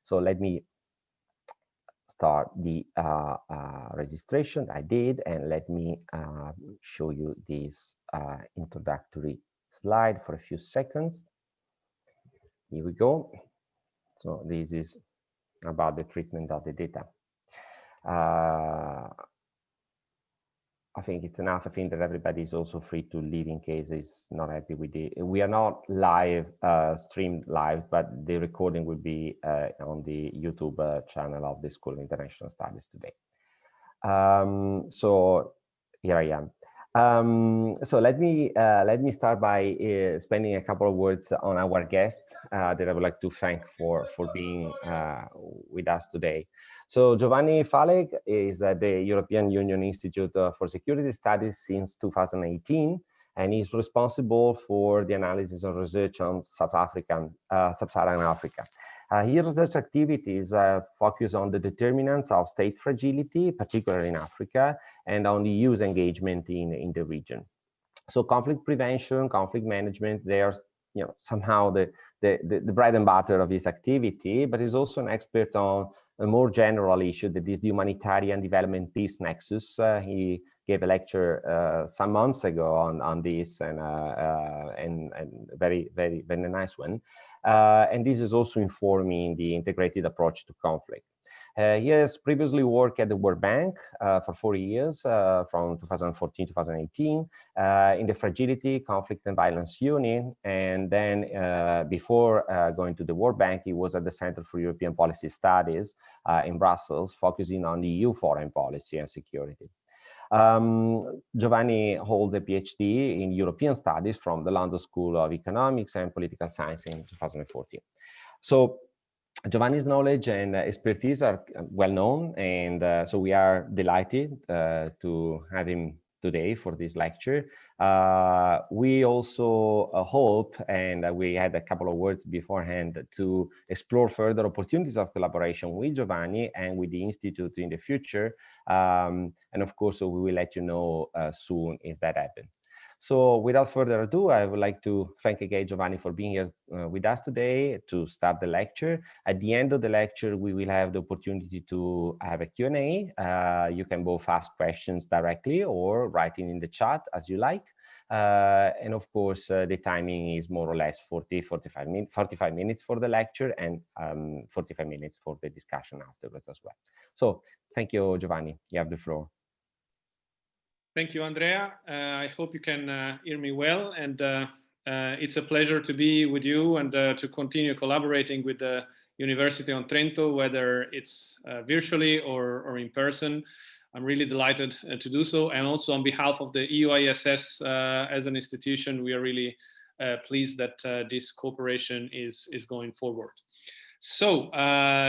So let me start the registration. I did, and let me show you this introductory slide for a few seconds. Here we go. So this is about the treatment of the data. I think it's enough. I think that everybody is also free to leave in case it's not happy with it. We are not live, streamed live, but the recording will be on the YouTube channel of the School of International Studies today. So here I am. So let me start by spending a couple of words on our guest that I would like to thank for being with us today. So Giovanni Faleg is at the European Union Institute for Security Studies since 2018, and he's responsible for the analysis and research on Sub-Saharan Africa. His research activities focus on the determinants of state fragility, particularly in Africa, and on the EU's engagement in the region. So conflict prevention, conflict management, they are somehow the bread and butter of his activity, but he's also an expert on a more general issue, that is the humanitarian development peace nexus. He gave a lecture some months ago on this, and very nice one. And this is also informing the integrated approach to conflict. He has previously worked at the World Bank for 4 years, from 2014 to 2018, in the Fragility, Conflict and Violence Unit. And then before going to the World Bank, he was at the Center for European Policy Studies in Brussels, focusing on the EU foreign policy and security. Giovanni holds a PhD in European Studies from the London School of Economics and Political Science in 2014. So Giovanni's knowledge and expertise are well known, and so we are delighted to have him today for this lecture. We also hope, and we had a couple of words beforehand, to explore further opportunities of collaboration with Giovanni and with the Institute in the future. And of course, we will let you know soon if that happens. So without further ado, I would like to thank again Giovanni for being here with us today to start the lecture. At the end of the lecture, we will have the opportunity to have a Q&A. You can both ask questions directly or writing in the chat as you like. And of course, the timing is more or less 45 minutes for the lecture, and 45 minutes for the discussion afterwards as well. So thank you, Giovanni. You have the floor. Thank you, Andrea. I hope you can hear me well, and it's a pleasure to be with you and to continue collaborating with the University on Trento, whether it's virtually or in person. I'm really delighted to do so, and also on behalf of the EUISS as an institution, we are really pleased that this cooperation is going forward. So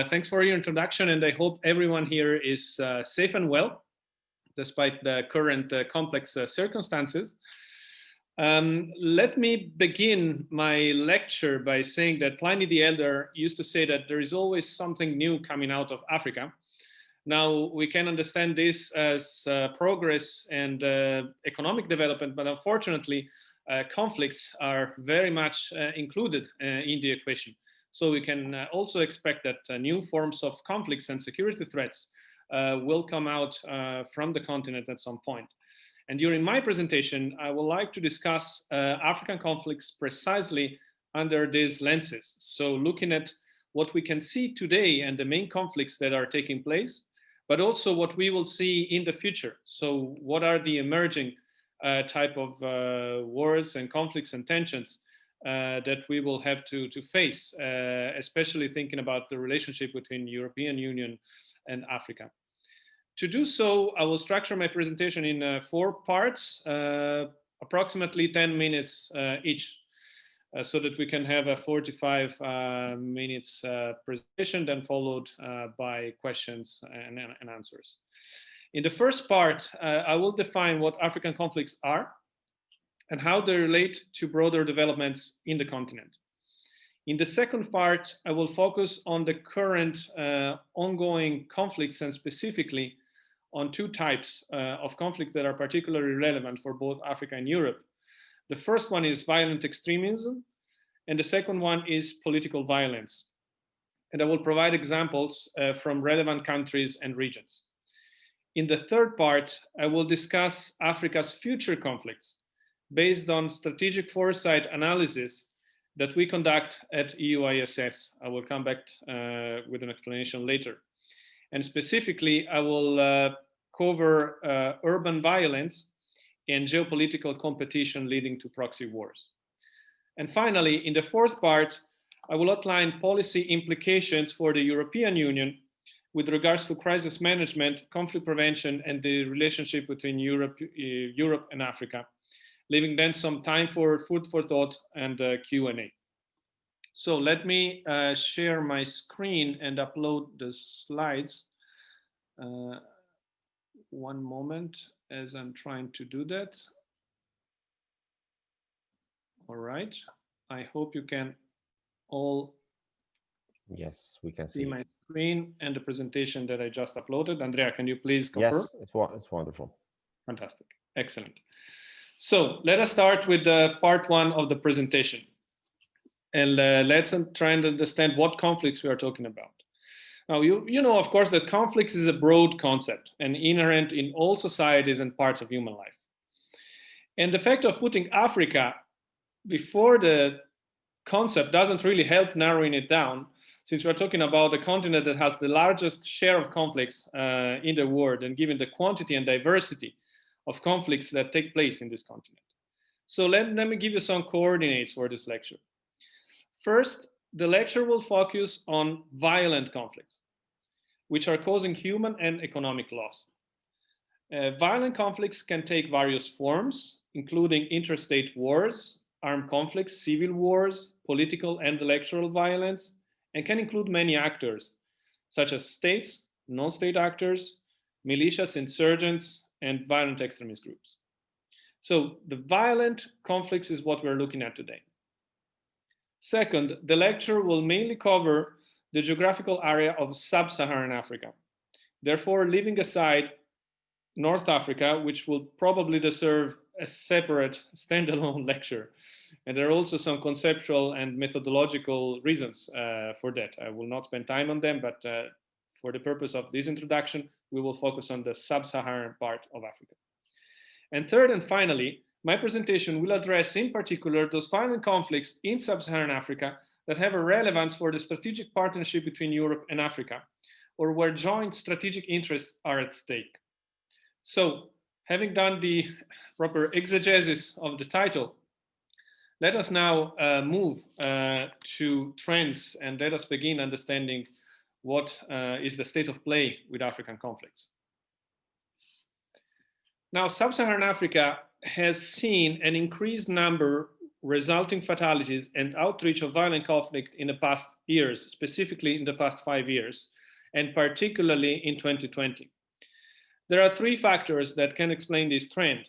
thanks for your introduction, and I hope everyone here is safe and well, despite the current complex circumstances. Let me begin my lecture by saying that Pliny the Elder used to say that there is always something new coming out of Africa. Now, we can understand this as progress and economic development, but unfortunately, conflicts are very much included in the equation. So we can also expect that new forms of conflicts and security threats will come out from the continent at some point. And during my presentation, I would like to discuss African conflicts precisely under these lenses. So looking at what we can see today and the main conflicts that are taking place, but also what we will see in the future. So what are the emerging type of wars and conflicts and tensions that we will have to face, especially thinking about the relationship between European Union and Africa. To do so, I will structure my presentation in 4 parts, approximately 10 minutes each, so that we can have a 45 minutes presentation, then followed by questions and answers. In the first part, I will define what African conflicts are and how they relate to broader developments in the continent. In the second part, I will focus on the current ongoing conflicts, and specifically on 2 types of conflict that are particularly relevant for both Africa and Europe. The first one is violent extremism, and the second one is political violence. and I will provide examples from relevant countries and regions. In the third part, I will discuss Africa's future conflicts based on strategic foresight analysis that we conduct at EUISS. I will come back with an explanation later. And specifically, I will cover urban violence and geopolitical competition leading to proxy wars. And finally, in the fourth part, I will outline policy implications for the European Union with regards to crisis management, conflict prevention, and the relationship between Europe and Africa, leaving then some time for food for thought and Q&A. So let me share my screen and upload the slides. One moment as I'm trying to do that. All right, I hope you can all Yes, we can see my screen and the presentation that I just uploaded. Andrea, can you please confirm? Yes, it's wonderful. Fantastic, excellent. So let us start with part one of the presentation. And let's try and understand what conflicts we are talking about. Now, you know, of course, that conflicts is a broad concept and inherent in all societies and parts of human life. And the fact of putting Africa before the concept doesn't really help narrowing it down, since we're talking about a continent that has the largest share of conflicts in the world, and given the quantity and diversity of conflicts that take place in this continent. So let me give you some coordinates for this lecture. First, the lecture will focus on violent conflicts, which are causing human and economic loss. Violent conflicts can take various forms, including interstate wars, armed conflicts, civil wars, political and electoral violence, and can include many actors, such as states, non-state actors, militias, insurgents, and violent extremist groups. So the violent conflicts is what we're looking at today. Second, the lecture will mainly cover the geographical area of sub-Saharan Africa, therefore leaving aside North Africa, which will probably deserve a separate standalone lecture. And there are also some conceptual and methodological reasons for that. I will not spend time on them, but for the purpose of this introduction, we will focus on the sub-Saharan part of Africa. And third and finally, my presentation will address in particular those violent conflicts in sub-Saharan Africa that have a relevance for the strategic partnership between Europe and Africa, or where joint strategic interests are at stake. So, having done the proper exegesis of the title, let us now move to trends, and let us begin understanding what is the state of play with African conflicts. Now, sub-Saharan Africa has seen an increased number resulting fatalities and outreach of violent conflict in the past years, specifically in the past 5 years, and particularly in 2020. There are three factors that can explain this trend.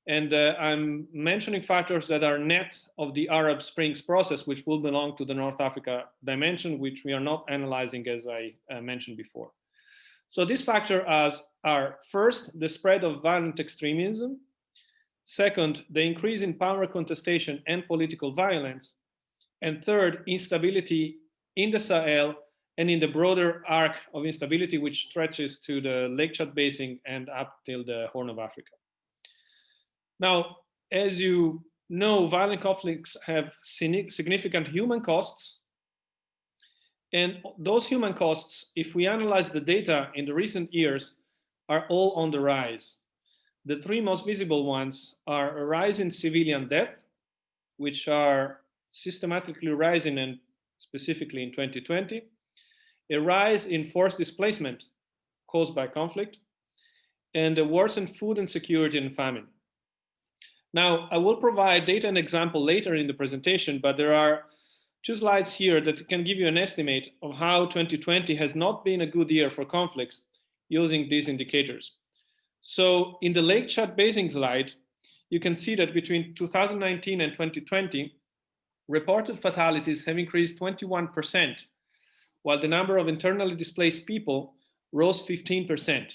And I'm mentioning factors that are net of the Arab Springs process, which will belong to the North Africa dimension, which we are not analyzing as I mentioned before. So these factors are first, the spread of violent extremism. Second, the increase in power contestation and political violence. And third, instability in the Sahel and in the broader arc of instability, which stretches to the Lake Chad Basin and up till the Horn of Africa. Now, as you know, violent conflicts have significant human costs. And those human costs, if we analyze the data in the recent years, are all on the rise. The three most visible ones are a rise in civilian death, which are systematically rising, and specifically in 2020, a rise in forced displacement caused by conflict, and a worsened food insecurity and famine. Now, I will provide data and example later in the presentation, but there are two slides here that can give you an estimate of how 2020 has not been a good year for conflicts using these indicators. So in the Lake Chad Basin slide, you can see that between 2019 and 2020, reported fatalities have increased 21%, while the number of internally displaced people rose 15%.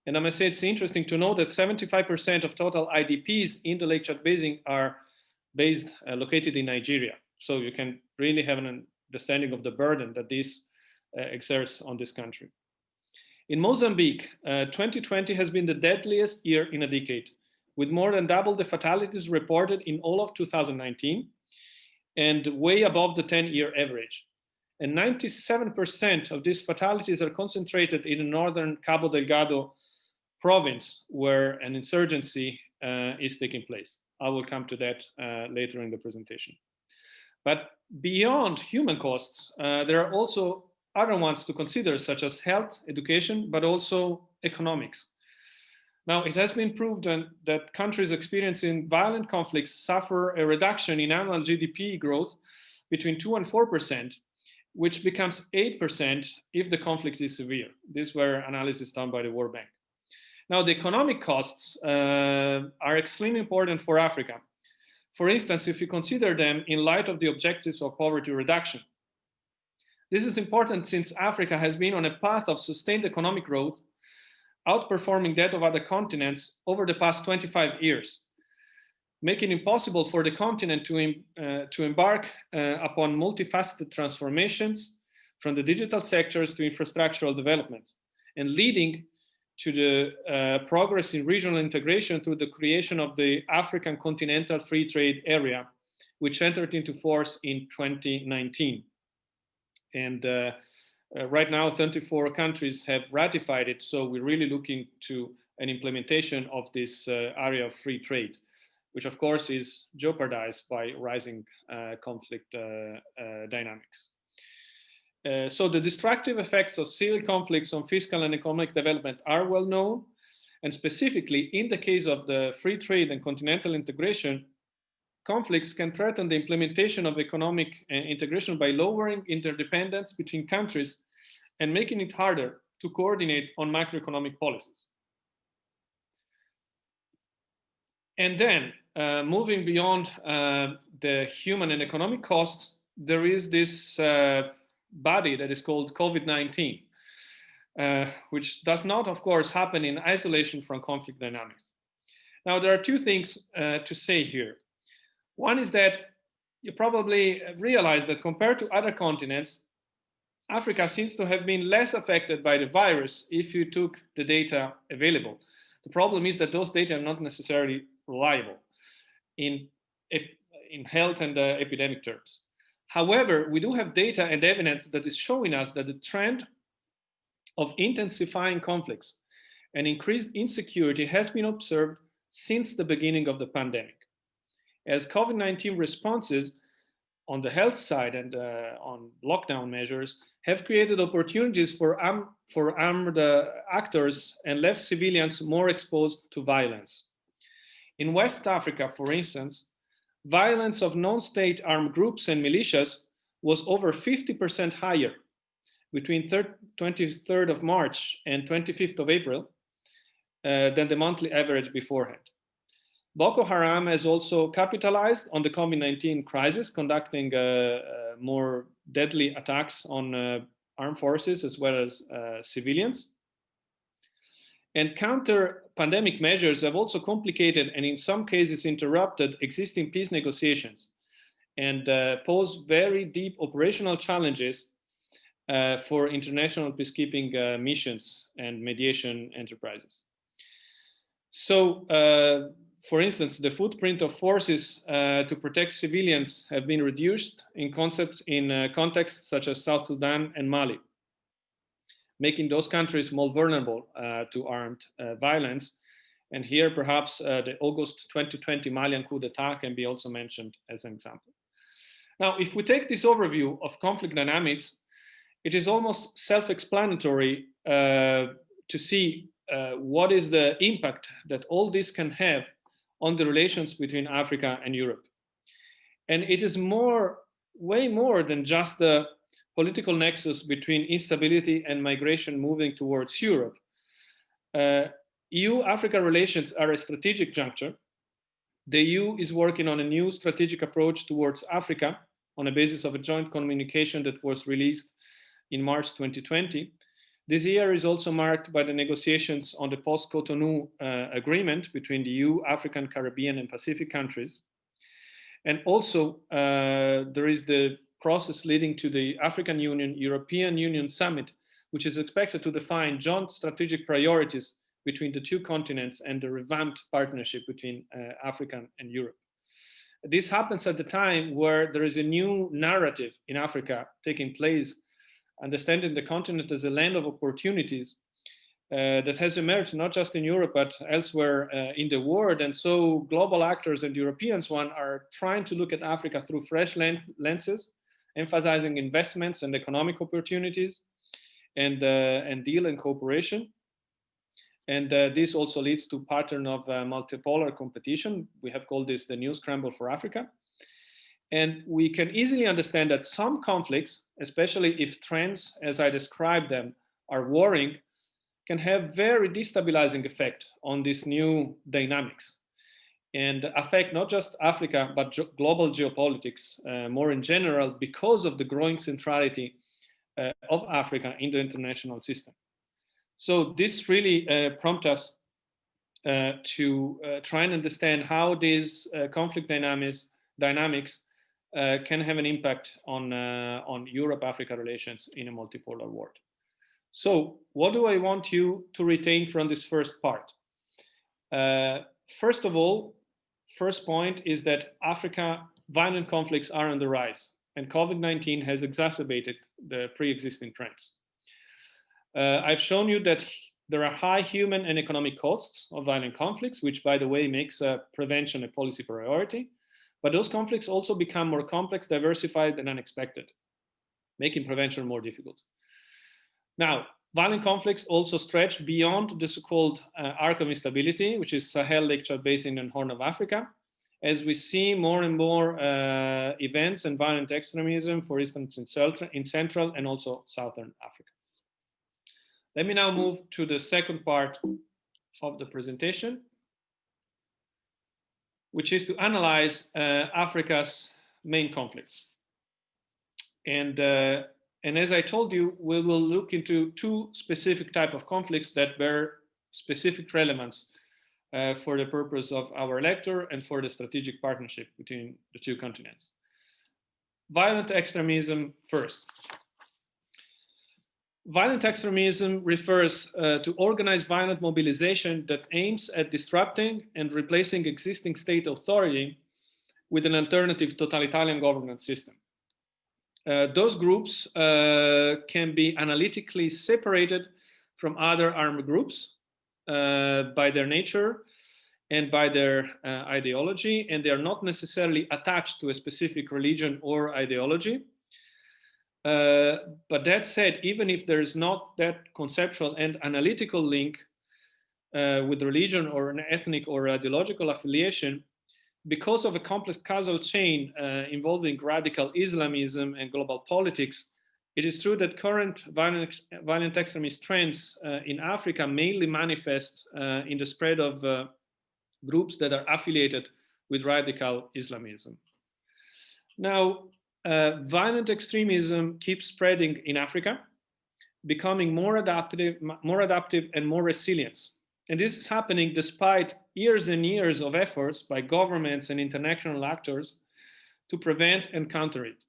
And I must say it's interesting to know that 75% of total IDPs in the Lake Chad Basin are located in Nigeria. So you can really have an understanding of the burden that this exerts on this country. In Mozambique, 2020 has been the deadliest year in a decade, with more than double the fatalities reported in all of 2019 and way above the 10-year average. And 97% of these fatalities are concentrated in the northern Cabo Delgado province, where an insurgency is taking place. I will come to that later in the presentation. But beyond human costs, there are also other ones to consider, such as health, education, but also economics. Now, it has been proved that countries experiencing violent conflicts suffer a reduction in annual GDP growth between 2 and 4%, which becomes 8% if the conflict is severe. These were analyses done by the World Bank. Now, the economic costs are extremely important for Africa. For instance, if you consider them in light of the objectives of poverty reduction. This is important since Africa has been on a path of sustained economic growth, outperforming that of other continents over the past 25 years, making it possible for the continent to embark upon multifaceted transformations from the digital sectors to infrastructural development, and leading to the progress in regional integration through the creation of the African Continental Free Trade Area, which entered into force in 2019. And right now, 34 countries have ratified it, so we're really looking to an implementation of this area of free trade, which of course is jeopardized by rising conflict dynamics. So the destructive effects of civil conflicts on fiscal and economic development are well known, and specifically in the case of the free trade and continental integration, conflicts can threaten the implementation of economic integration by lowering interdependence between countries and making it harder to coordinate on macroeconomic policies. And then, moving beyond the human and economic costs, there is this body that is called COVID-19, which does not, of course, happen in isolation from conflict dynamics. Now, there are two things to say here. One is that you probably realize that compared to other continents, Africa seems to have been less affected by the virus if you took the data available. The problem is that those data are not necessarily reliable in health and epidemic terms. However, we do have data and evidence that is showing us that the trend of intensifying conflicts and increased insecurity has been observed since the beginning of the pandemic. As COVID-19 responses on the health side and on lockdown measures have created opportunities for armed actors and left civilians more exposed to violence. In West Africa, for instance, violence of non-state armed groups and militias was over 50% higher between 23rd of March and 25th of April than the monthly average beforehand. Boko Haram has also capitalized on the COVID-19 crisis, conducting more deadly attacks on armed forces as well as civilians. And counter-pandemic measures have also complicated and in some cases interrupted existing peace negotiations and pose very deep operational challenges for international peacekeeping missions and mediation enterprises. So, for instance, the footprint of forces to protect civilians have been reduced in contexts such as South Sudan and Mali, making those countries more vulnerable to armed violence. And here, perhaps the August 2020 Malian coup d'etat can be also mentioned as an example. Now, if we take this overview of conflict dynamics, it is almost self-explanatory to see what is the impact that all this can have on the relations between Africa and Europe. And it is way more than just the political nexus between instability and migration moving towards Europe. EU-Africa relations are a strategic juncture. The EU is working on a new strategic approach towards Africa on the basis of a joint communication that was released in March 2020. This year is also marked by the negotiations on the post-Cotonou agreement between the EU, African, Caribbean, and Pacific countries. And also there is the process leading to the African Union, European Union summit, which is expected to define joint strategic priorities between the two continents and the revamped partnership between Africa and Europe. This happens at the time where there is a new narrative in Africa taking place, understanding the continent as a land of opportunities that has emerged not just in Europe, but elsewhere in the world. And so global actors and Europeans are trying to look at Africa through fresh lenses, emphasizing investments and economic opportunities and deal and cooperation. And this also leads to a pattern of multipolar competition. We have called this the new scramble for Africa. And we can easily understand that some conflicts, especially if trends, as I described them, are warring, can have very destabilizing effect on these new dynamics and affect not just Africa, but global geopolitics more in general because of the growing centrality of Africa in the international system. So this really prompts us to try and understand how these conflict dynamics can have an impact on Europe-Africa relations in a multipolar world. So what do I want you to retain from this first part? First of all, first point is that Africa violent conflicts are on the rise, and COVID-19 has exacerbated the pre-existing trends. I've shown you that there are high human and economic costs of violent conflicts, which, by the way, makes prevention a policy priority. But those conflicts also become more complex, diversified, and unexpected, making prevention more difficult. Now, violent conflicts also stretch beyond the so-called arc of instability, which is Sahel, Lake Chad Basin, and Horn of Africa, as we see more and more events and violent extremism, for instance, in Central and also Southern Africa. Let me now move to the second part of the presentation, which is to analyze Africa's main conflicts. And as I told you, we will look into two specific types of conflicts that bear specific relevance for the purpose of our lecture and for the strategic partnership between the two continents. Violent extremism first. Violent extremism refers to organized violent mobilization that aims at disrupting and replacing existing state authority with an alternative totalitarian governance system. Those groups can be analytically separated from other armed groups by their nature and by their ideology, and they are not necessarily attached to a specific religion or ideology. But that said, even if there is not that conceptual and analytical link with religion or an ethnic or ideological affiliation, because of a complex causal chain involving radical Islamism and global politics, it is true that current violent extremist trends in Africa mainly manifest in the spread of groups that are affiliated with radical Islamism. Now, violent extremism keeps spreading in Africa, becoming more adaptive and more resilient. And this is happening despite years and years of efforts by governments and international actors to prevent and counter it.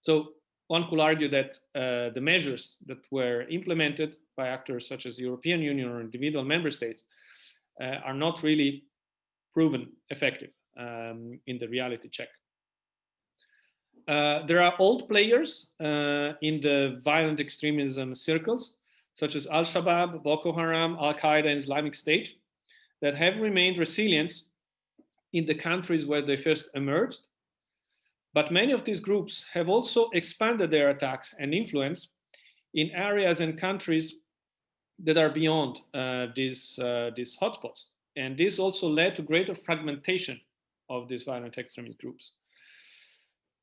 So one could argue that the measures that were implemented by actors such as the European Union or individual member states are not really proven effective in the reality check. There are old players in the violent extremism circles, such as Al-Shabaab, Boko Haram, Al-Qaeda, and Islamic State, that have remained resilient in the countries where they first emerged. But many of these groups have also expanded their attacks and influence in areas and countries that are beyond these hotspots. And this also led to greater fragmentation of these violent extremist groups.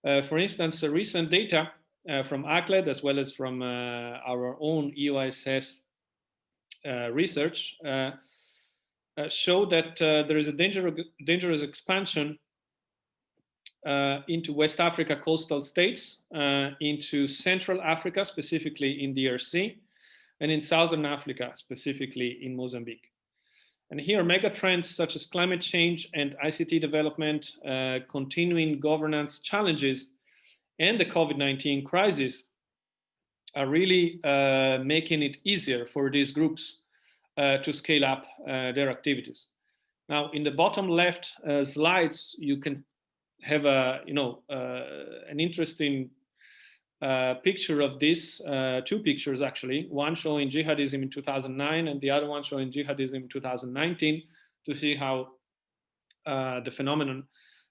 For instance, recent data from ACLED, as well as from our own EOSS research, show that there is a dangerous expansion into West Africa coastal states, into Central Africa, specifically in DRC, and in Southern Africa, specifically in Mozambique. And here, mega trends such as climate change and ICT development, continuing governance challenges, and the COVID-19 crisis are really making it easier for these groups to scale up their activities. Now, in the bottom left slides, you can have an interesting picture of this, two pictures actually, one showing jihadism in 2009 and the other one showing jihadism in 2019, to see how the phenomenon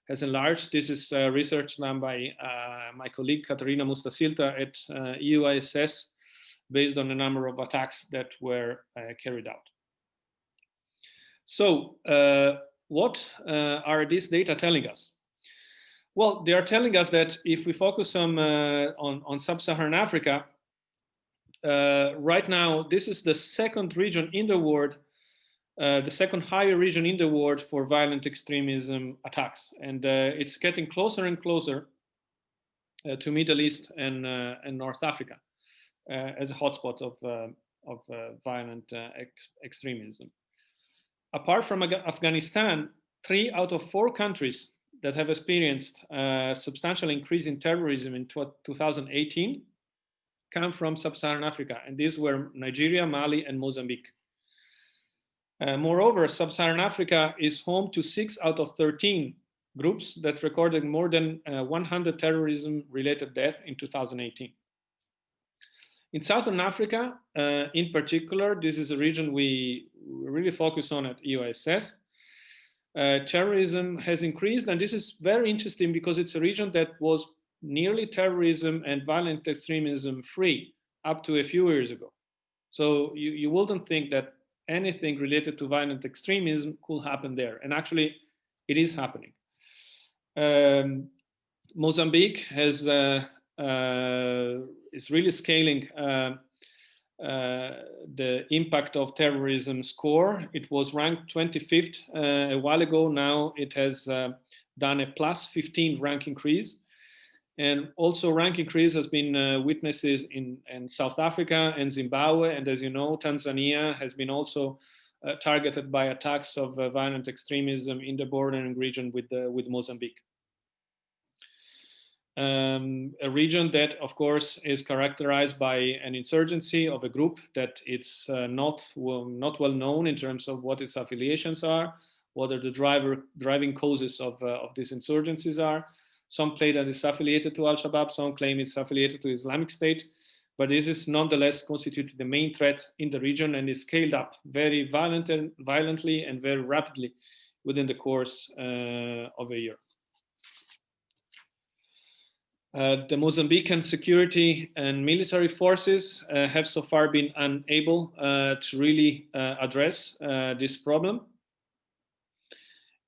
has enlarged. This is research done by my colleague Katarina Mustasilta at EUISS, based on a number of attacks that were carried out. So what are these data telling us? Well, they are telling us that if we focus on sub-Saharan Africa, right now, this is the second region in the world, the second higher region in the world for violent extremism attacks. And it's getting closer and closer to Middle East and North Africa as a hotspot of violent extremism. Apart from Afghanistan, 3 out of 4 countries that have experienced a substantial increase in terrorism in 2018 come from sub-Saharan Africa, and these were Nigeria, Mali, and Mozambique. Moreover, sub-Saharan Africa is home to 6 out of 13 groups that recorded more than 100 terrorism-related deaths in 2018. In Southern Africa, in particular, this is a region we really focus on at EUISS. Terrorism has increased, and this is very interesting because it's a region that was nearly terrorism and violent extremism free up to a few years ago. So you wouldn't think that anything related to violent extremism could happen there, and actually it is happening. Mozambique has is really scaling the impact of terrorism score. It was ranked 25th a while ago. Now it has done a +15 rank increase. And also rank increase has been witnessed in South Africa and Zimbabwe. And as you know, Tanzania has been also targeted by attacks of violent extremism in the bordering region with Mozambique. A region that, of course, is characterized by an insurgency of a group that it's not well known in terms of what its affiliations are, what are the driving causes of these insurgencies are. Some claim that it's affiliated to Al-Shabaab, some claim it's affiliated to Islamic State, but this is nonetheless constituted the main threat in the region and is scaled up very violently and very rapidly within the course of a year. The Mozambican security and military forces have so far been unable to really address this problem.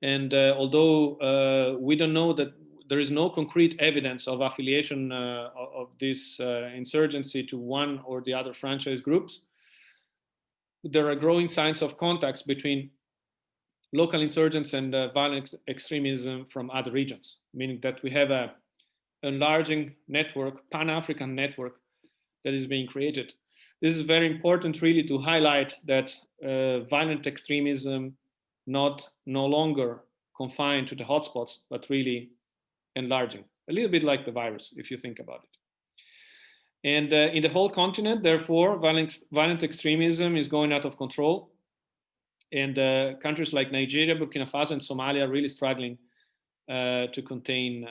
And although we don't know that there is no concrete evidence of affiliation of this insurgency to one or the other franchise groups, there are growing signs of contacts between local insurgents and violent extremism from other regions, meaning that we have a enlarging network, Pan-African network that is being created. This is very important really to highlight that violent extremism no longer confined to the hotspots, but really enlarging, a little bit like the virus, if you think about it. And in the whole continent, therefore, violent extremism is going out of control. And countries like Nigeria, Burkina Faso, and Somalia are really struggling to contain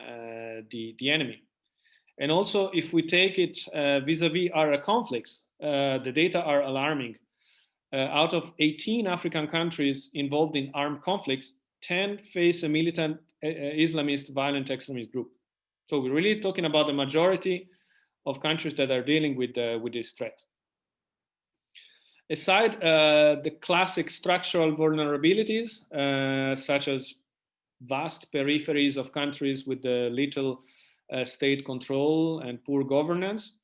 the enemy. And also, if we take it vis-a-vis our conflicts, the data are alarming. Out of 18 African countries involved in armed conflicts, 10 face a militant Islamist violent extremist group. So we're really talking about the majority of countries that are dealing with this threat. Aside the classic structural vulnerabilities, such as vast peripheries of countries with little state control and poor governance,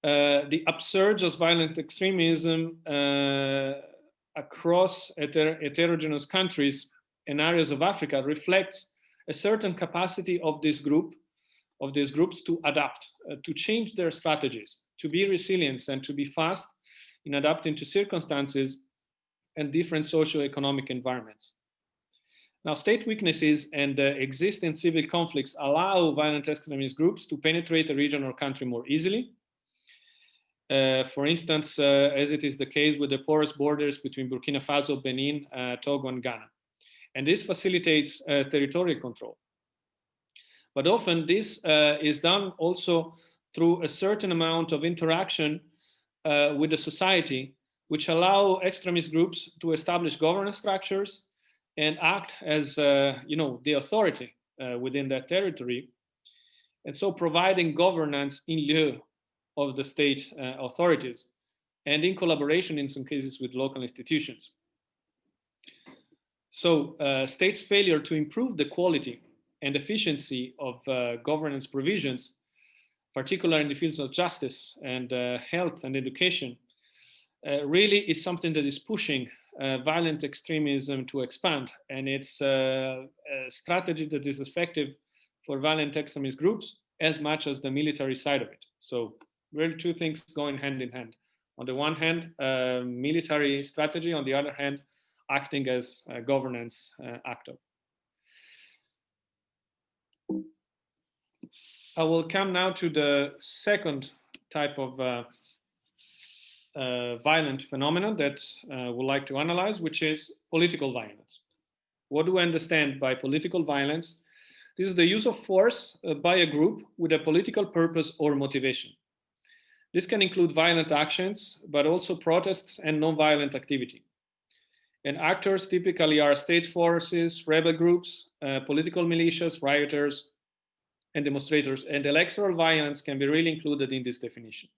the upsurge of violent extremism across heterogeneous countries and areas of Africa reflects a certain capacity of these groups to adapt, to change their strategies, to be resilient and to be fast in adapting to circumstances and different socio-economic environments. Now, state weaknesses and existing civil conflicts allow violent extremist groups to penetrate a region or country more easily. For instance, as it is the case with the porous borders between Burkina Faso, Benin, Togo, and Ghana. And this facilitates territorial control. But often this is done also through a certain amount of interaction with the society, which allow extremist groups to establish governance structures and act as the authority within that territory, and so providing governance in lieu of the state authorities, and in collaboration in some cases with local institutions. So states' failure to improve the quality and efficiency of governance provisions, particularly in the fields of justice and health and education, really is something that is pushing violent extremism to expand. And it's a strategy that is effective for violent extremist groups as much as the military side of it. So really two things going hand in hand. On the one hand, military strategy, on the other hand, acting as a governance actor. I will come now to the second type of violent phenomenon that we'd like to analyze, which is political violence. What do I understand by political violence? This is the use of force by a group with a political purpose or motivation. This can include violent actions, but also protests and non-violent activity. And actors typically are state forces, rebel groups, political militias, rioters, and demonstrators. And electoral violence can be really included in this definition.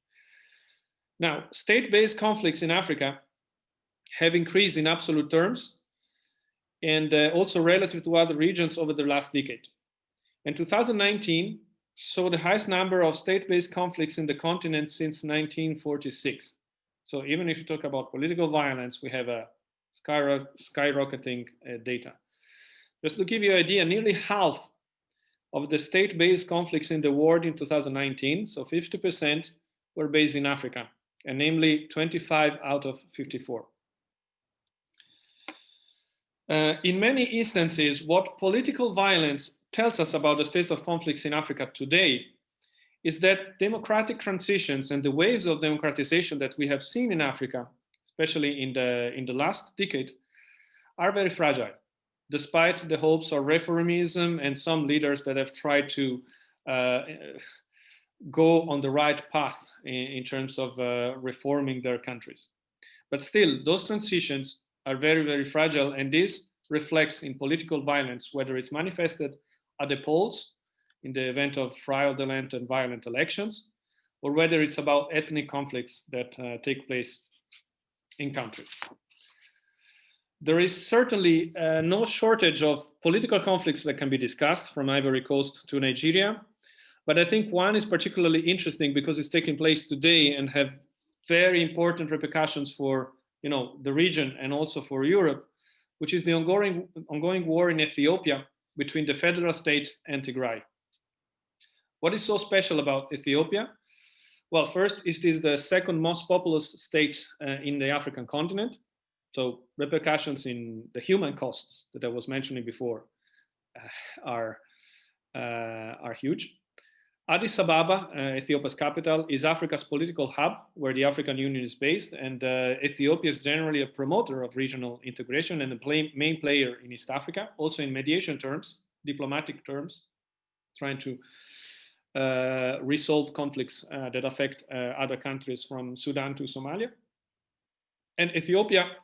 Now, state-based conflicts in Africa have increased in absolute terms and also relative to other regions over the last decade. And 2019 saw the highest number of state-based conflicts in the continent since 1946. So even if you talk about political violence, we have a skyrocketing data. Just to give you an idea, nearly half of the state-based conflicts in the world in 2019, so 50%, were based in Africa, and namely 25 out of 54. In many instances, what political violence tells us about the state of conflicts in Africa today is that democratic transitions and the waves of democratization that we have seen in Africa, especially in the last decade, are very fragile, despite the hopes of reformism and some leaders that have tried to go on the right path in terms of reforming their countries. But still, those transitions are very, very fragile, and this reflects in political violence, whether it's manifested at the polls in the event of fraudulent and violent elections, or whether it's about ethnic conflicts that take place in countries. There is certainly no shortage of political conflicts that can be discussed, from Ivory Coast to Nigeria. But I think one is particularly interesting because it's taking place today and have very important repercussions for the region and also for Europe, which is the ongoing war in Ethiopia between the federal state and Tigray. What is so special about Ethiopia? Well, first, it is the second most populous state in the African continent. So repercussions in the human costs that I was mentioning before are huge. Addis Ababa, Ethiopia's capital, is Africa's political hub where the African Union is based, and Ethiopia is generally a promoter of regional integration and the main player in East Africa, also in mediation terms, diplomatic terms, trying to resolve conflicts that affect other countries from Sudan to Somalia. And Ethiopia,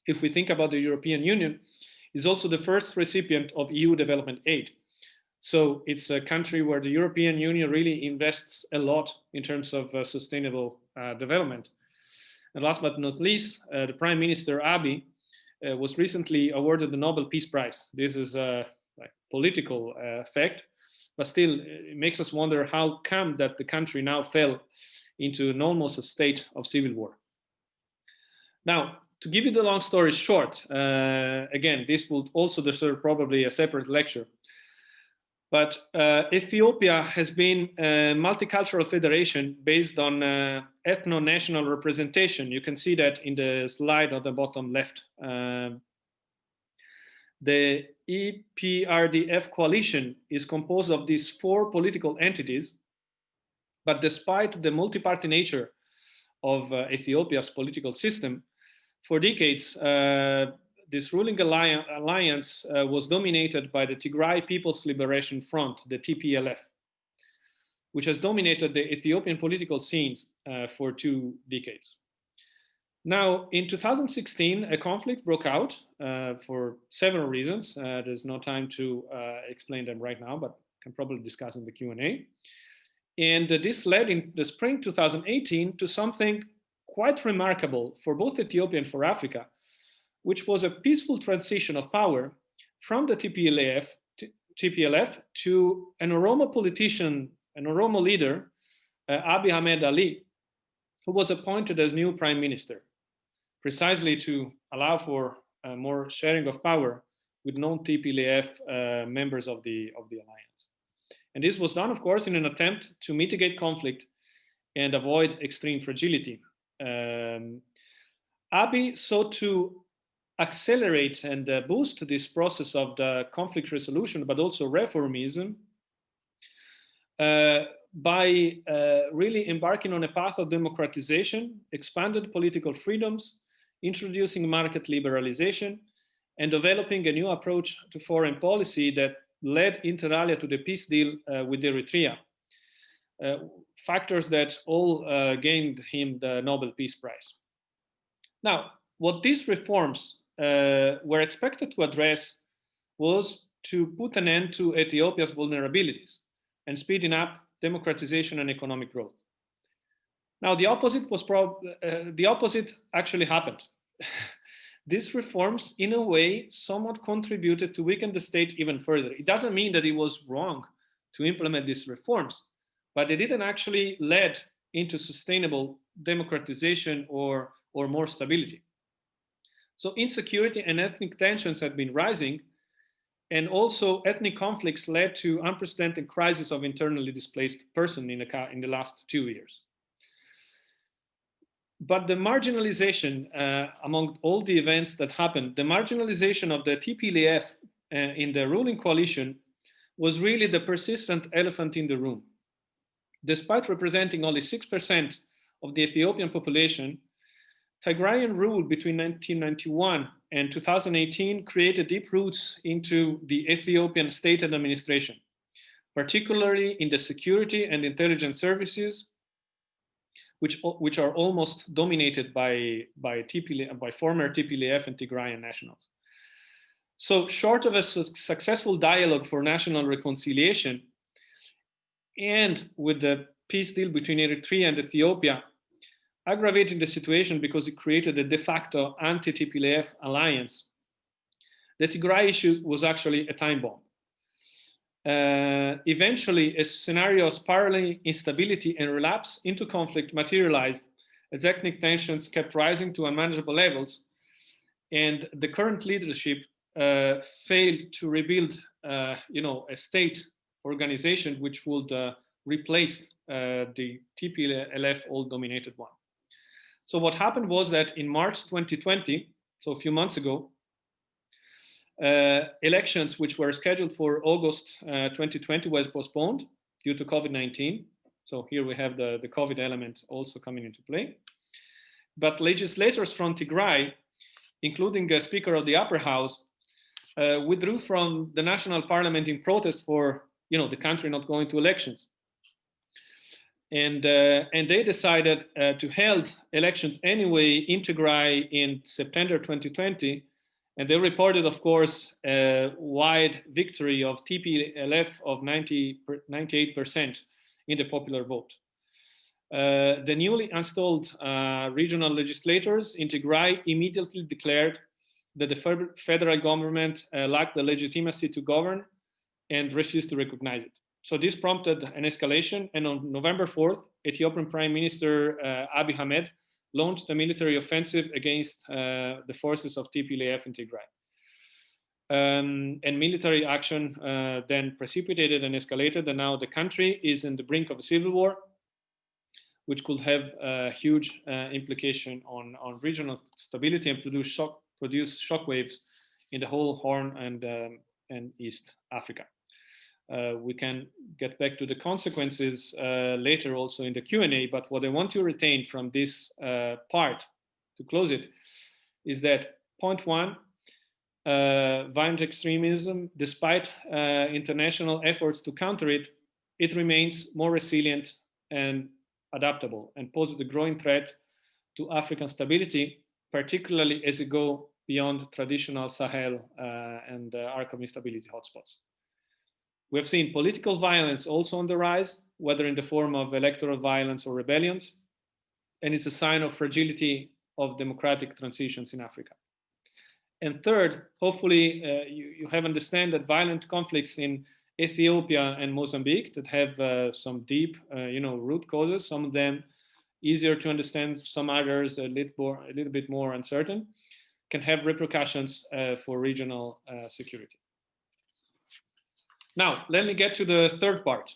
if we think about the European Union, is also the first recipient of EU development aid. So it's a country where the European Union really invests a lot in terms of sustainable development. And last but not least, the Prime Minister Abiy was recently awarded the Nobel Peace Prize. This is a political fact, but still it makes us wonder how come that the country now fell into almost a state of civil war. Now, to give you the long story short, again, this will also deserve probably a separate lecture. But Ethiopia has been a multicultural federation based on ethno-national representation. You can see that in the slide on the bottom left. The EPRDF coalition is composed of these 4 political entities, but despite the multi-party nature of Ethiopia's political system, for decades, this ruling alliance was dominated by the Tigray People's Liberation Front, the TPLF, which has dominated the Ethiopian political scenes for 2 decades. Now, in 2016, a conflict broke out for several reasons. There's no time to explain them right now, but can probably discuss in the Q&A. And this led in the spring 2018 to something quite remarkable for both Ethiopia and for Africa, which was a peaceful transition of power from the TPLF to an Oromo politician, an Oromo leader, Abiy Ahmed Ali, who was appointed as new prime minister, precisely to allow for more sharing of power with non-TPLF members of the alliance. And this was done, of course, in an attempt to mitigate conflict and avoid extreme fragility. Abiy sought to accelerate and boost this process of the conflict resolution, but also reformism, by really embarking on a path of democratization, expanded political freedoms, introducing market liberalization, and developing a new approach to foreign policy that led inter alia to the peace deal with Eritrea, factors that all gained him the Nobel Peace Prize. Now, what these reforms were expected to address was to put an end to Ethiopia's vulnerabilities and speeding up democratization and economic growth. Now, the opposite actually happened. These reforms, in a way, somewhat contributed to weaken the state even further. It doesn't mean that it was wrong to implement these reforms, but they didn't actually lead into sustainable democratization or more stability. So insecurity and ethnic tensions had been rising, and also ethnic conflicts led to unprecedented crisis of internally displaced persons in the last 2 years. But the marginalization among all the events that happened, the marginalization of the TPLF in the ruling coalition was really the persistent elephant in the room. Despite representing only 6% of the Ethiopian population, Tigrayan rule between 1991 and 2018 created deep roots into the Ethiopian state and administration, particularly in the security and intelligence services, which are almost dominated by former TPLF and Tigrayan nationals. So short of a successful dialogue for national reconciliation, and with the peace deal between Eritrea and Ethiopia, aggravating the situation because it created a de facto anti-TPLF alliance, the Tigray issue was actually a time bomb. Eventually, a scenario of spiraling instability and relapse into conflict materialized as ethnic tensions kept rising to unmanageable levels, and the current leadership failed to rebuild, a state organization which would replace the TPLF all-dominated one. So what happened was that in March 2020, so a few months ago, elections which were scheduled for August 2020 was postponed due to COVID-19. So here we have the COVID element also coming into play. But legislators from Tigray, including the Speaker of the Upper House, withdrew from the national parliament in protest for the country not going to elections. And they decided to hold elections anyway in Tigray in September 2020. And they reported, of course, a wide victory of TPLF of 98% in the popular vote. The newly installed regional legislators in Tigray immediately declared that the federal government lacked the legitimacy to govern and refused to recognize it. So this prompted an escalation, and on November 4th, Ethiopian Prime Minister Abiy Ahmed launched a military offensive against the forces of TPLF in Tigray. And military action then precipitated and escalated, and now the country is in the brink of a civil war, which could have a huge implication on regional stability and produce shockwaves in the whole Horn and East Africa. We can get back to the consequences later also in the Q&A, but what I want to retain from this part to close it is that point one, violent extremism, despite international efforts to counter it, it remains more resilient and adaptable and poses a growing threat to African stability, particularly as it goes beyond traditional Sahel and Arab instability hotspots. We have seen political violence also on the rise, whether in the form of electoral violence or rebellions, and it's a sign of fragility of democratic transitions in Africa. And third, hopefully you have understand that violent conflicts in Ethiopia and Mozambique that have some deep, root causes, some of them easier to understand, some others a little bit more uncertain, can have repercussions for regional security. Now, let me get to the third part.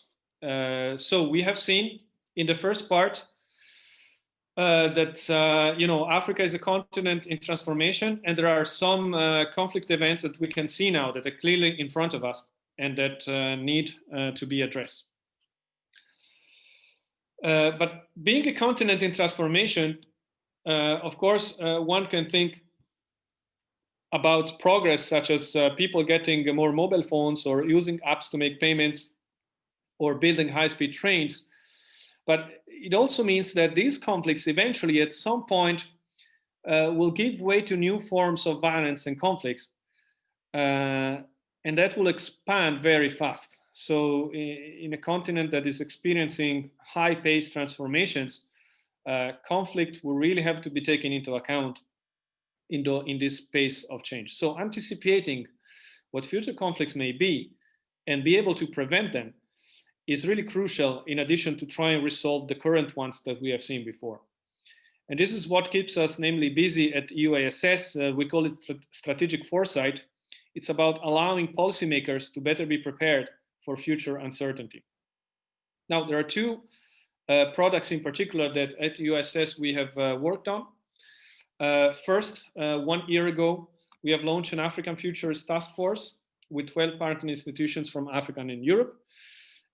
So we have seen in the first part that Africa is a continent in transformation, and there are some conflict events that we can see now that are clearly in front of us and that need to be addressed. But being a continent in transformation, of course, one can think about progress, such as people getting more mobile phones or using apps to make payments or building high-speed trains. But it also means that these conflicts eventually at some point will give way to new forms of violence and conflicts. And that will expand very fast. So in a continent that is experiencing high-paced transformations, conflict will really have to be taken into account in this pace of change. So anticipating what future conflicts may be and be able to prevent them is really crucial, in addition to try and resolve the current ones that we have seen before. And this is what keeps us namely busy at EUISS. We call it strategic foresight. It's about allowing policymakers to better be prepared for future uncertainty. Now, there are two products in particular that at EUISS we have worked on. First, 1 year ago, we have launched an African Futures Task Force with 12 partner institutions from Africa and in Europe,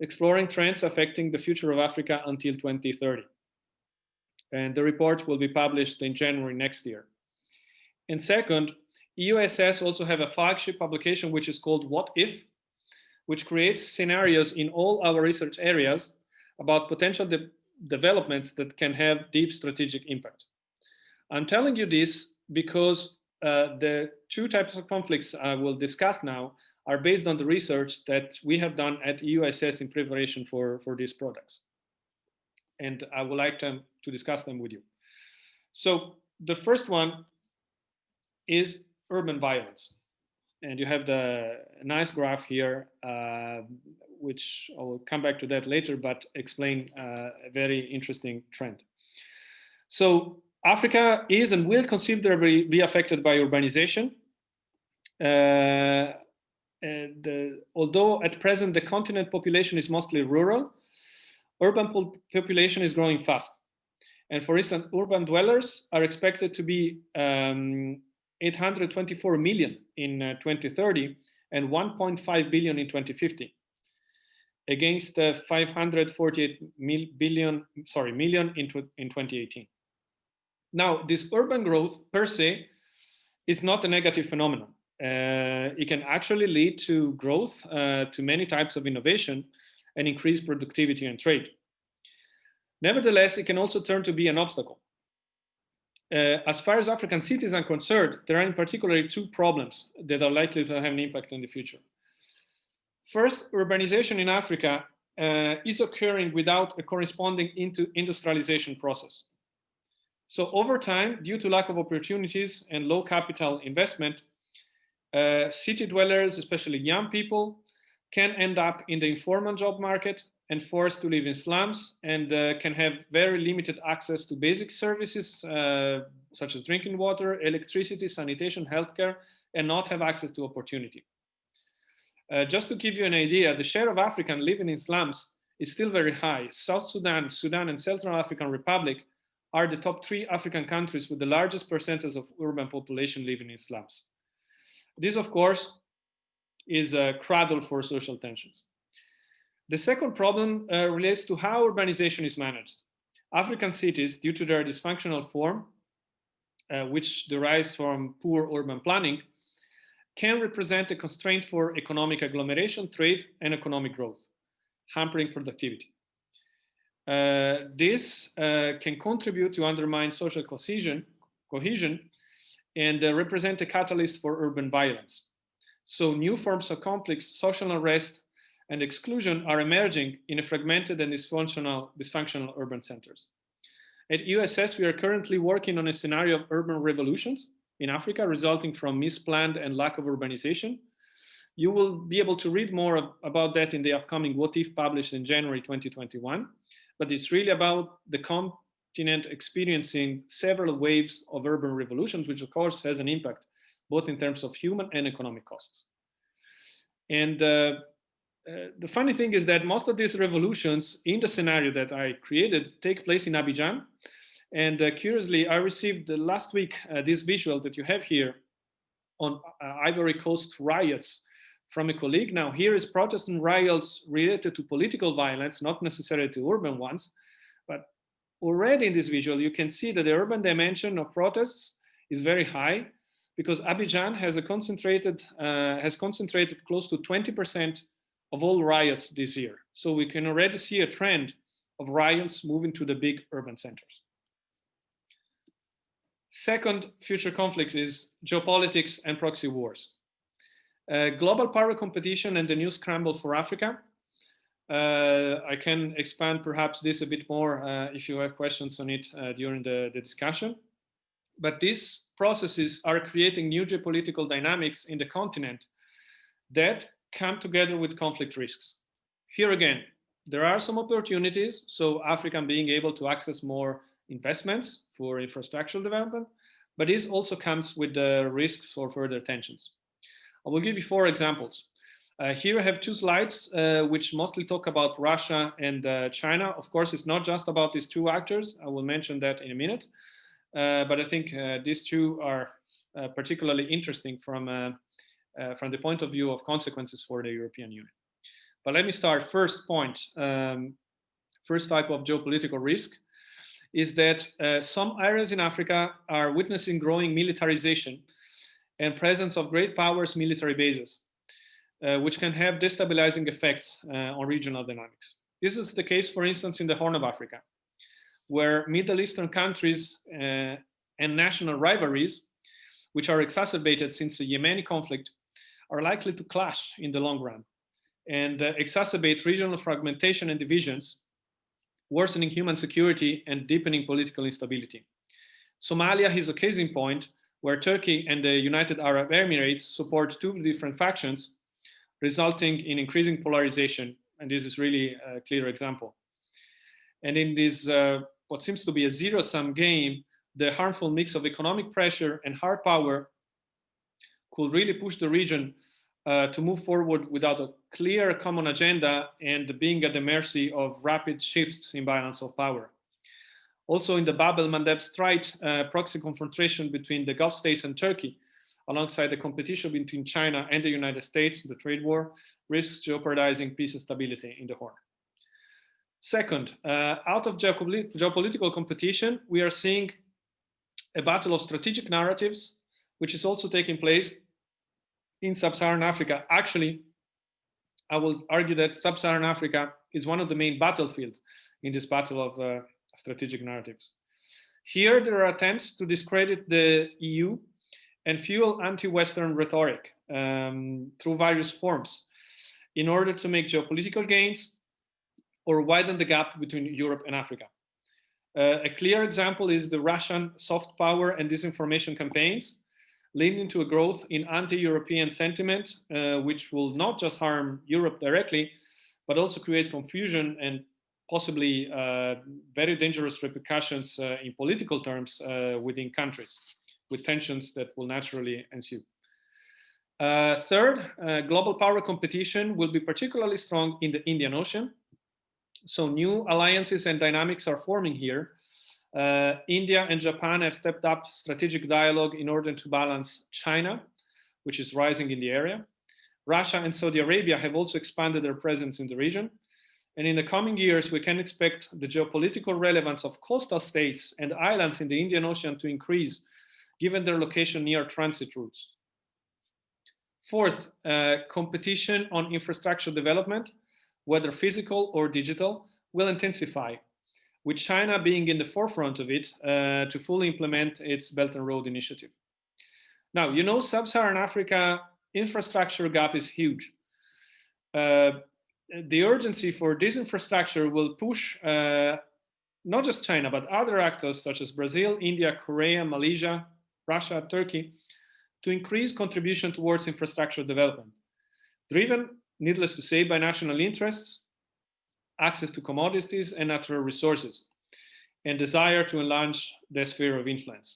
exploring trends affecting the future of Africa until 2030. And the report will be published in January next year. And second, EUISS also have a flagship publication which is called What If, which creates scenarios in all our research areas about potential developments that can have deep strategic impact. I'm telling you this because the two types of conflicts I will discuss now are based on the research that we have done at EUISS in preparation for these products. And I would like to discuss them with you. So the first one is urban violence. And you have the nice graph here, which I will come back to that later, but explain a very interesting trend. So Africa is and will considerably be affected by urbanization. Although at present the continent population is mostly rural, urban population is growing fast. And for instance, urban dwellers are expected to be 824 million in 2030 and 1.5 billion in 2050, against 548 million in 2018. Now, this urban growth per se is not a negative phenomenon. It can actually lead to growth, to many types of innovation and increased productivity and trade. Nevertheless, it can also turn to be an obstacle. As far as African cities are concerned, there are in particular two problems that are likely to have an impact in the future. First, urbanization in Africa is occurring without a corresponding industrialization process. So over time, due to lack of opportunities and low capital investment, city dwellers, especially young people, can end up in the informal job market and forced to live in slums, and can have very limited access to basic services such as drinking water, electricity, sanitation, healthcare, and not have access to opportunity. Just to give you an idea, the share of Africans living in slums is still very high. South Sudan, Sudan, and Central African Republic are the top 3 African countries with the largest percentage of urban population living in slums. This, of course, is a cradle for social tensions. The second problem relates to how urbanization is managed. African cities, due to their dysfunctional form, which derives from poor urban planning, can represent a constraint for economic agglomeration, trade, and economic growth, hampering productivity. This can contribute to undermine social cohesion and represent a catalyst for urban violence. So new forms of conflict, social unrest, and exclusion are emerging in a fragmented and dysfunctional urban centers. At USS, we are currently working on a scenario of urban revolutions in Africa resulting from misplanned and lack of urbanization. You will be able to read more about that in the upcoming What If published in January 2021, but it's really about the continent experiencing several waves of urban revolutions, which of course has an impact both in terms of human and economic costs. And the funny thing is that most of these revolutions in the scenario that I created take place in Abidjan. And curiously, I received last week this visual that you have here on Ivory Coast riots from a colleague. Now, here is Protestant riots related to political violence, not necessarily to urban ones. But already in this visual, you can see that the urban dimension of protests is very high, because Abidjan has concentrated close to 20% of all riots this year. So we can already see a trend of riots moving to the big urban centers. Second future conflict is geopolitics and proxy wars. Global power competition and the new scramble for Africa. I can expand perhaps this a bit more if you have questions on it during the discussion. But these processes are creating new geopolitical dynamics in the continent that come together with conflict risks. Here again, there are some opportunities, so Africa being able to access more investments for infrastructural development, but this also comes with the risks for further tensions. I will give you 4 examples. Here I have 2 slides which mostly talk about Russia and China. Of course, it's not just about these 2 actors. I will mention that in a minute. But I think these 2 are particularly interesting from the point of view of consequences for the European Union. But let me start. First point, first type of geopolitical risk is that some areas in Africa are witnessing growing militarization and presence of great powers' military bases, which can have destabilizing effects on regional dynamics. This is the case, for instance, in the Horn of Africa, where Middle Eastern countries and national rivalries, which are exacerbated since the Yemeni conflict, are likely to clash in the long run and exacerbate regional fragmentation and divisions, worsening human security and deepening political instability. Somalia is a case in point where Turkey and the United Arab Emirates support 2 different factions, resulting in increasing polarization. And this is really a clear example. And in this, what seems to be a zero-sum game, the harmful mix of economic pressure and hard power could really push the region to move forward without a clear common agenda and being at the mercy of rapid shifts in balance of power. Also in the Bab el-Mandeb Strait, proxy confrontation between the Gulf states and Turkey, alongside the competition between China and the United States, the trade war, risks jeopardizing peace and stability in the Horn. Second, out of geopolitical competition, we are seeing a battle of strategic narratives, which is also taking place in Sub-Saharan Africa. Actually, I will argue that Sub-Saharan Africa is one of the main battlefields in this battle of strategic narratives. Here, there are attempts to discredit the EU and fuel anti-Western rhetoric through various forms in order to make geopolitical gains or widen the gap between Europe and Africa. A clear example is the Russian soft power and disinformation campaigns, leading to a growth in anti-European sentiment, which will not just harm Europe directly, but also create confusion and possibly very dangerous repercussions in political terms within countries, with tensions that will naturally ensue. Third, global power competition will be particularly strong in the Indian Ocean. So new alliances and dynamics are forming here. India and Japan have stepped up strategic dialogue in order to balance China, which is rising in the area. Russia and Saudi Arabia have also expanded their presence in the region. And in the coming years, we can expect the geopolitical relevance of coastal states and islands in the Indian Ocean to increase, given their location near transit routes. Fourth, competition on infrastructure development, whether physical or digital, will intensify, with China being in the forefront of it to fully implement its Belt and Road Initiative. Now, you know, Sub-Saharan Africa infrastructure gap is huge. The urgency for this infrastructure will push not just China, but other actors such as Brazil, India, Korea, Malaysia, Russia, Turkey, to increase contribution towards infrastructure development, driven, needless to say, by national interests, access to commodities and natural resources, and desire to enlarge their sphere of influence.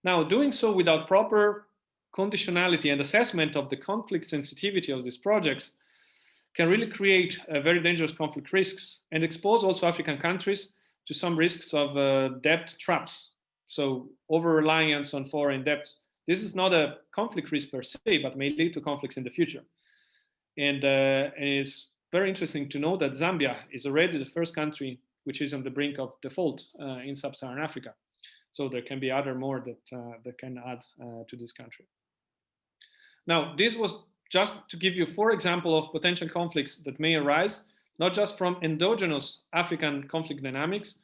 Now, doing so without proper conditionality and assessment of the conflict sensitivity of these projects can really create very dangerous conflict risks and expose also African countries to some risks of debt traps. So over-reliance on foreign debts. This is not a conflict risk per se, but may lead to conflicts in the future. And it's very interesting to know that Zambia is already the first country which is on the brink of default in Sub-Saharan Africa. So there can be other more that can add to this country. Now, this was just to give you 4 examples of potential conflicts that may arise, not just from endogenous African conflict dynamics,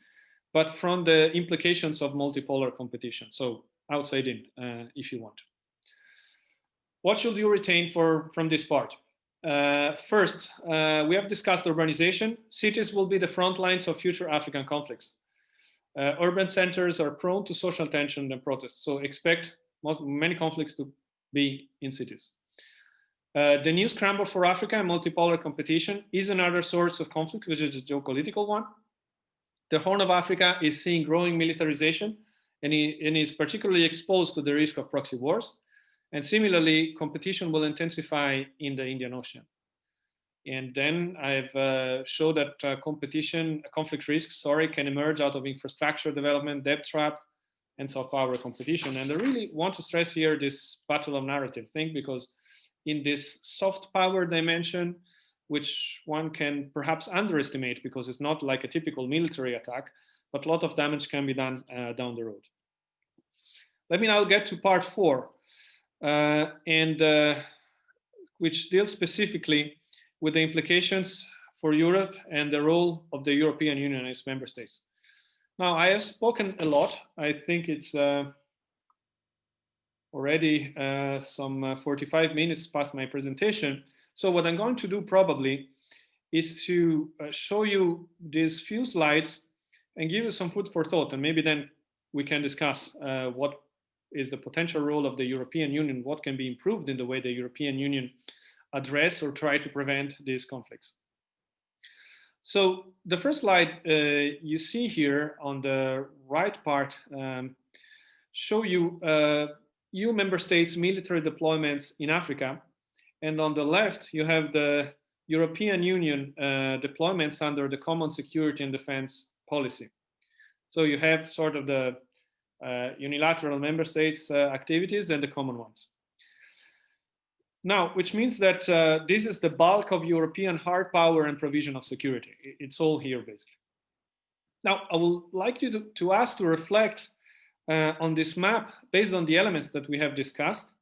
but from the implications of multipolar competition. So outside in, if you want. What should you retain from this part? First, we have discussed urbanization. Cities will be the front lines of future African conflicts. Urban centers are prone to social tension and protests, so expect many conflicts to be in cities. The new scramble for Africa and multipolar competition is another source of conflict, which is a geopolitical one. The Horn of Africa is seeing growing militarization and is particularly exposed to the risk of proxy wars. And similarly, competition will intensify in the Indian Ocean. And then I've showed that conflict risks, can emerge out of infrastructure development, debt trap, and soft power competition. And I really want to stress here this battle of narrative thing, because in this soft power dimension, which one can perhaps underestimate because it's not like a typical military attack, but a lot of damage can be done down the road. Let me now get to part 4, which deals specifically with the implications for Europe and the role of the European Union and its member states. Now, I have spoken a lot. I think it's already some 45 minutes past my presentation. So what I'm going to do probably is to show you these few slides and give you some food for thought, and maybe then we can discuss what is the potential role of the European Union, what can be improved in the way the European Union address or try to prevent these conflicts. So the first slide you see here on the right part show you EU member states' military deployments in Africa. And on the left, you have the European Union deployments under the Common Security and Defense Policy. So you have sort of the unilateral member states' activities and the common ones. Now, which means that this is the bulk of European hard power and provision of security. It's all here, basically. Now, I would like you to ask to reflect on this map based on the elements that we have discussed,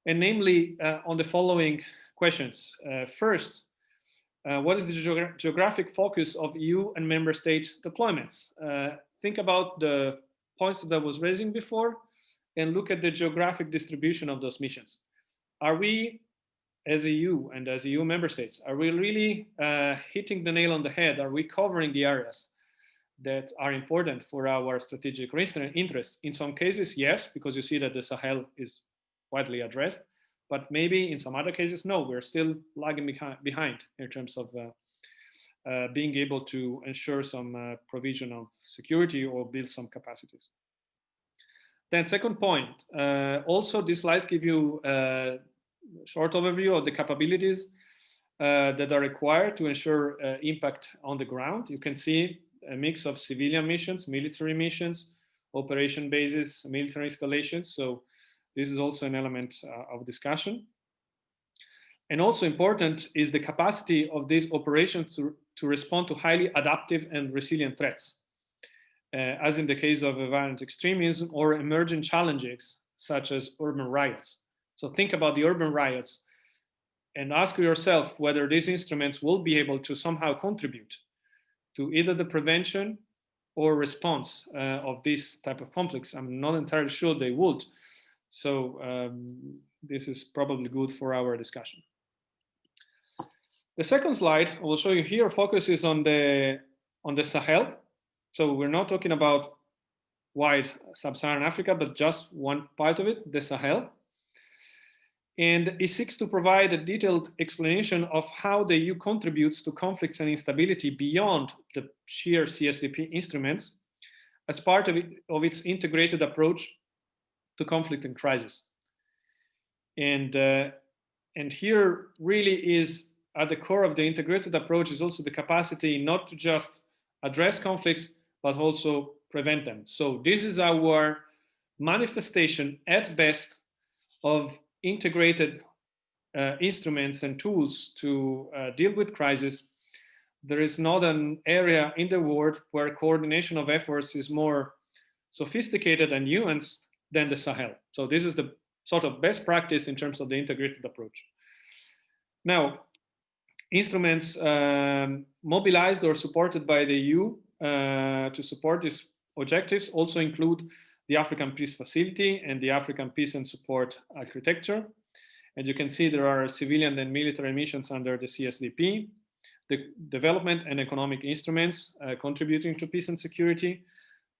and namely on the following questions. First, what is the geographic focus of EU and member state deployments? Think about the points that I was raising before and look at the geographic distribution of those missions. Are we, as EU and as EU member states, are we really hitting the nail on the head? Are we covering the areas that are important for our strategic interests? In some cases, yes, because you see that the Sahel is widely addressed, but maybe in some other cases, no, we're still lagging behind in terms of being able to ensure some provision of security or build some capacities. Then second point, also these slides give you a short overview of the capabilities that are required to ensure impact on the ground. You can see a mix of civilian missions, military missions, operation bases, military installations. So This is also an element of discussion. And also important is the capacity of these operations to respond to highly adaptive and resilient threats, as in the case of violent extremism or emerging challenges such as urban riots. So think about the urban riots and ask yourself whether these instruments will be able to somehow contribute to either the prevention or response of these type of conflicts. I'm not entirely sure they would. So this is probably good for our discussion. The second slide I will show you here focuses on the Sahel. So we're not talking about wide sub-Saharan Africa, but just one part of it, the Sahel. And it seeks to provide a detailed explanation of how the EU contributes to conflicts and instability beyond the sheer CSDP instruments as part of its integrated approach to conflict and crisis. And here really is at the core of the integrated approach is also the capacity not to just address conflicts, but also prevent them. So this is our manifestation at best of integrated instruments and tools to deal with crisis. There is not an area in the world where coordination of efforts is more sophisticated and nuanced than the Sahel. So this is the sort of best practice in terms of the integrated approach. Now, instruments mobilized or supported by the EU to support these objectives also include the African Peace Facility and the African Peace and Support Architecture. And you can see there are civilian and military missions under the CSDP, the development and economic instruments contributing to peace and security,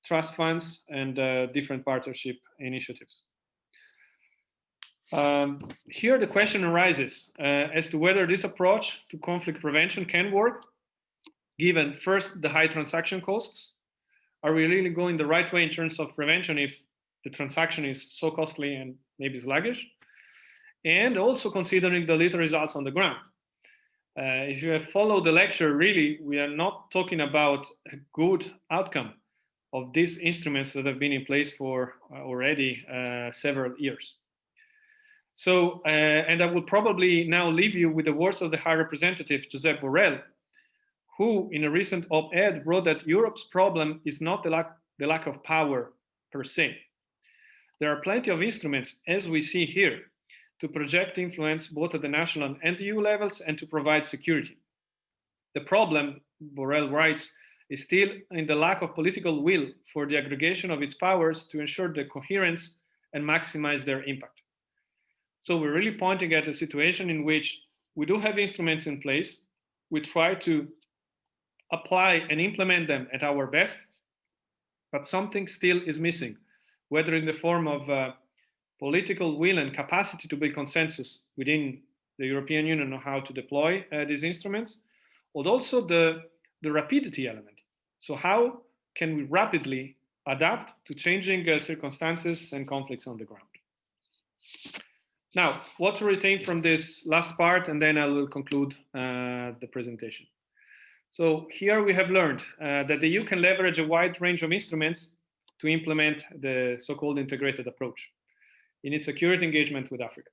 trust funds, and different partnership initiatives. Here the question arises as to whether this approach to conflict prevention can work, given first the high transaction costs. Are we really going the right way in terms of prevention if the transaction is so costly and maybe sluggish? And also considering the little results on the ground. If you have followed the lecture, really, we are not talking about a good outcome of these instruments that have been in place for already several years. So, and I will probably now leave you with the words of the High Representative, Josep Borrell, who in a recent op-ed wrote that Europe's problem is not the lack of power per se. There are plenty of instruments, as we see here, to project influence both at the national and EU levels and to provide security. The problem, Borrell writes, is still in the lack of political will for the aggregation of its powers to ensure the coherence and maximize their impact. So we're really pointing at a situation in which we do have instruments in place. We try to apply and implement them at our best, but something still is missing, whether in the form of political will and capacity to build consensus within the European Union on how to deploy these instruments, but also the rapidity element. So how can we rapidly adapt to changing circumstances and conflicts on the ground? Now, what to retain from this last part, and then I will conclude the presentation. So here we have learned that the EU can leverage a wide range of instruments to implement the so-called integrated approach in its security engagement with Africa.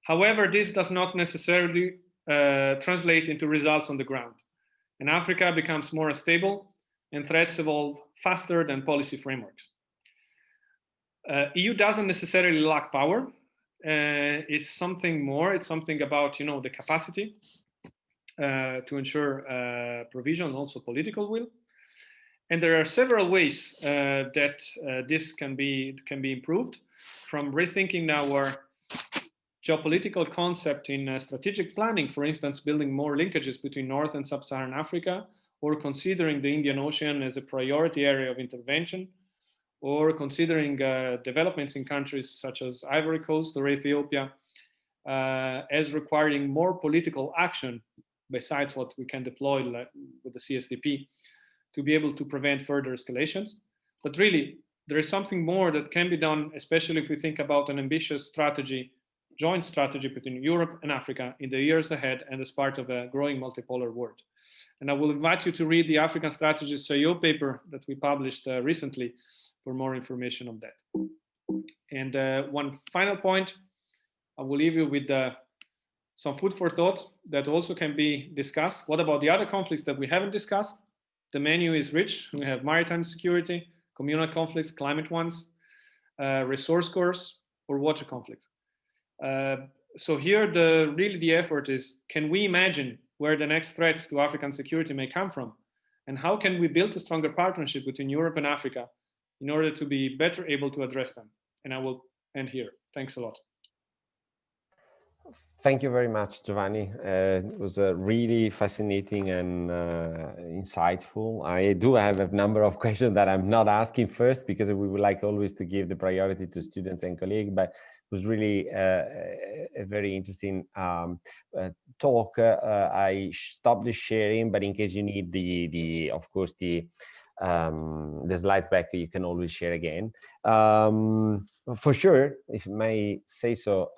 However, this does not necessarily translate into results on the ground. And Africa becomes more unstable and threats evolve faster than policy frameworks. EU doesn't necessarily lack power. It's something more. It's something about, the capacity to ensure provision and also political will. And there are several ways that this can be improved, from rethinking our geopolitical concept in strategic planning, for instance, building more linkages between North and Sub-Saharan Africa, or considering the Indian Ocean as a priority area of intervention, or considering developments in countries such as Ivory Coast or Ethiopia as requiring more political action besides what we can deploy with the CSDP to be able to prevent further escalations. But really, there is something more that can be done, especially if we think about an ambitious strategy, joint strategy between Europe and Africa in the years ahead and as part of a growing multipolar world. And I will invite you to read the African Strategies CIO paper that we published recently for more information on that. And one final point, I will leave you with some food for thought that also can be discussed. What about the other conflicts that we haven't discussed? The menu is rich. We have maritime security, communal conflicts, climate ones, resource curse, or water conflict. So here, really the effort is, can we imagine where the next threats to African security may come from? And how can we build a stronger partnership between Europe and Africa in order to be better able to address them? And I will end here. Thanks a lot. Thank you very much, Giovanni. It was really fascinating and insightful. I do have a number of questions that I'm not asking first because we would like always to give the priority to students and colleagues, but it was really a very interesting talk. I stopped the sharing, but in case you need of course, the slides back, you can always share again. For sure, if I may say so,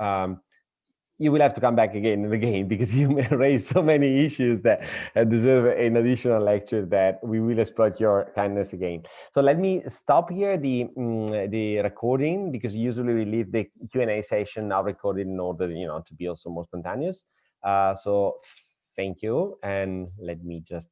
you will have to come back again and again because you may raise so many issues that deserve an additional lecture that we will exploit your kindness again. So let me stop here the recording because usually we leave the Q&A session now recorded in order, to be also more spontaneous. So thank you, and let me just